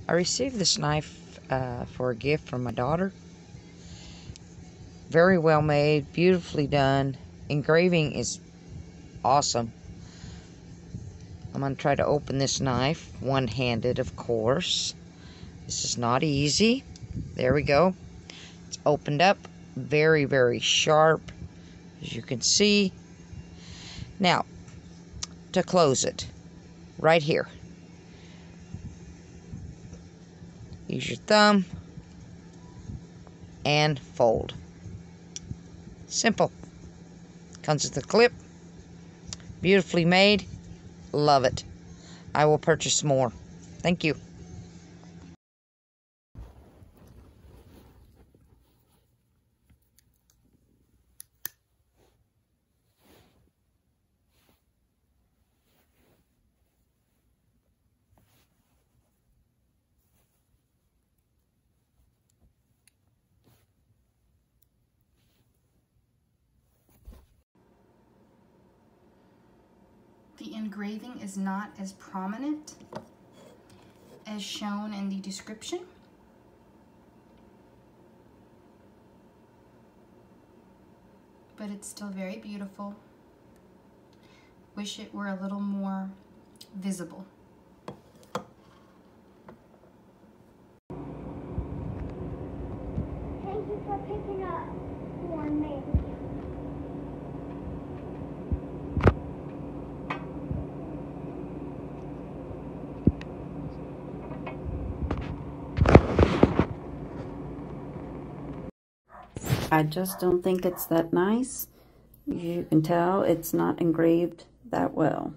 I received this knife for a gift from my daughter. Very well made, beautifully done. Engraving is awesome. I'm going to try to open this knife, one-handed of course. This is not easy. There we go. It's opened up. Very, very sharp, as you can see. Now, to close it, right here. Use your thumb and fold. Simple. Comes with a clip. Beautifully made. Love it. I will purchase more. Thank you. The engraving is not as prominent as shown in the description. But it's still very beautiful. Wish it were a little more visible. Thank you for picking up for me. I just don't think it's that nice. You can tell it's not engraved that well.